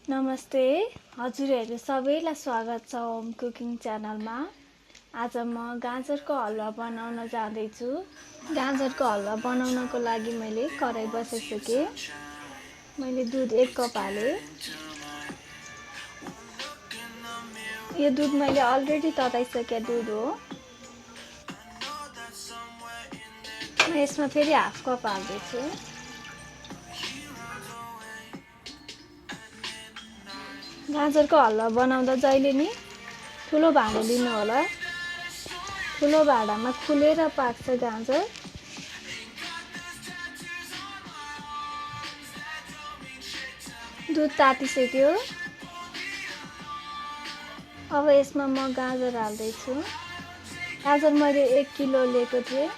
नमस्ते हजुरहरू सबैलाई स्वागत छ होम कुकिङ च्यानलमा। आज म गाजरको हलुवा बनाउन जाँदैछु। गाजरको हलुवा बनाउनको लागि मैले कराई बसाइसकेँ। मैले दुध 1 कप हालेँ। यो दुध मैले अलरेडी तताइसकेँ दुध हो। म यसमा फेरि हाफ कप हाल्दैछु। गाजरको हलुवा बनाउँदा जहिले नि ठुलो भाँडा लिनु होला। ठुलो भाँडामा खुलेर पाक्छ गाजर। दुध तातिसक्यो। अब यसमा म गाजर हाल्दैछु। गाजर मैले 1 किलो लिएको थिएँ।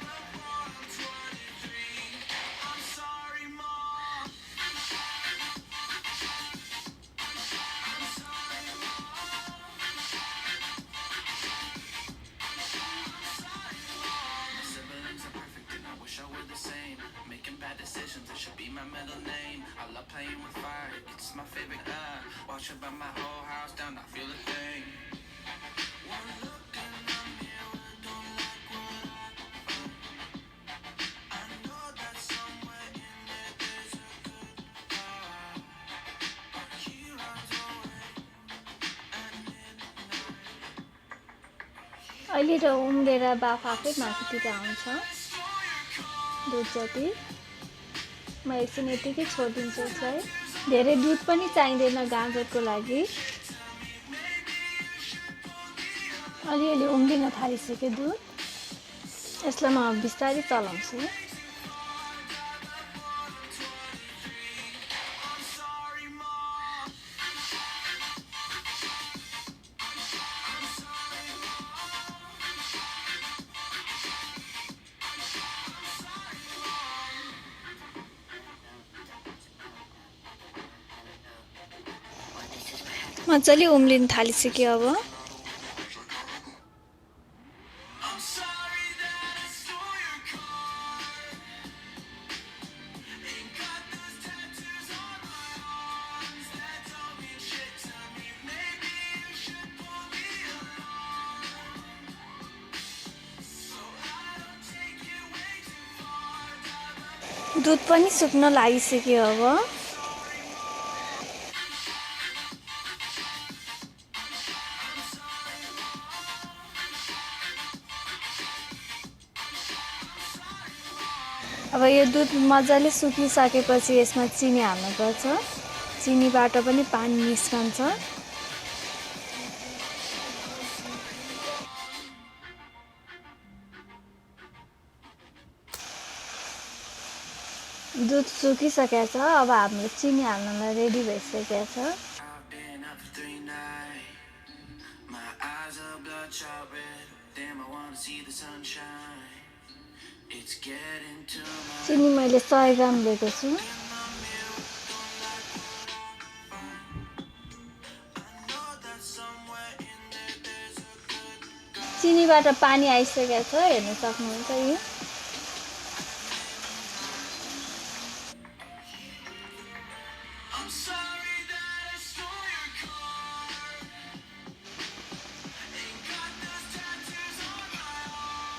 अहिले त उम्लेर बाफ आफै माथितिर आउँछ दुध जति। म एकछिन यतिकै छोडिदिन्छु यसलाई। धेरै दुध पनि चाहिँदैन गाजरको लागि। अलिअलि उम्लिन थालिसक्यो दुध। यसलाई म बिस्तारै चलाउँछु। मजाले उम्लिन थालिसक्यो अब। दुध पनि सुक्न लागिसक्यो अब। अब यो दुध मजाले सुकिसकेपछि यसमा चिनी हाल्नुपर्छ। चिनीबाट पनि पानी निस्कन्छ। दुध सुकिसकेको छ। अब हाम्रो चिनी हाल्नलाई रेडी भइसकेको छ। चिनी मैले 100 ग्राम लिएको छु। चिनीबाट पानी आइसकेको छ, हेर्न सक्नुहुन्छ यो।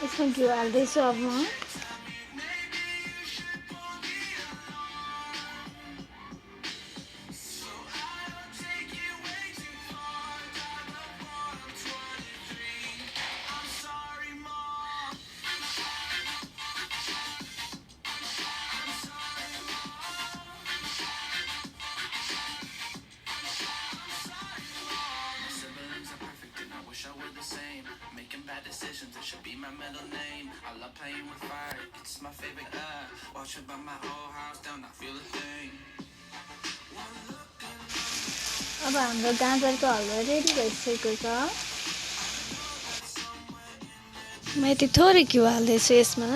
यसमा घिउ हाल्दैछु अब म। अब हाम्रो गाजरको हलुवा रेडी भइसकेको छ। म यति थोरै घिउ हाल्दैछु यसमा।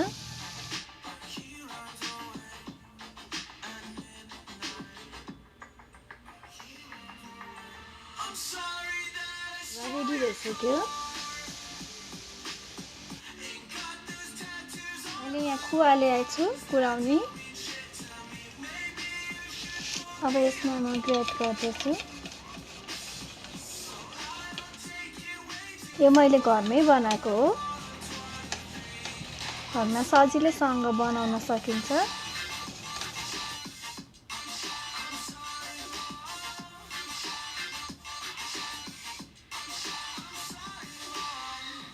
रेडी भइसक्यो। मैले यहाँ खुवा ल्याएको छु कुराउनी। अब यसमा म ग्रेट गर्दैछु। यो मैले घरमै बनाएको हो। घरमा सजिलैसँग बनाउन सकिन्छ।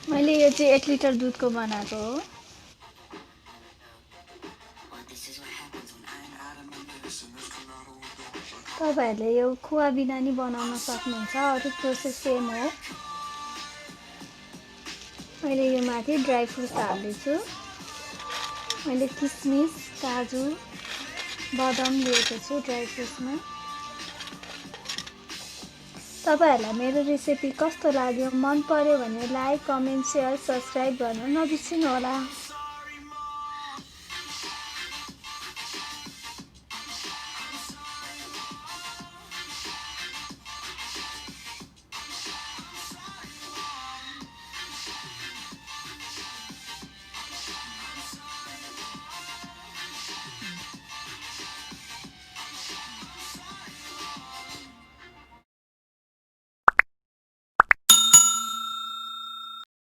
मैले यो चाहिँ 8 लिटर दुधको बनाएको हो। तपाईहरूले यो खुवा बिना नि बनाउन सक्नुहुन्छ, अरू प्रोसेस सेम हो। मैले यो माथि ड्राई फ्रुट्स हाल्दैछु। मैले किसमिस, काजु, बदाम लिएको छु ड्राई फ्रुट्समा। तपाईहरूलाई मेरो रेसिपी कस्तो लाग्यो, मन पर्यो भने लाइक, कमेन्ट, सेयर, सब्सक्राइब गर्न नबिर्सिनु होला।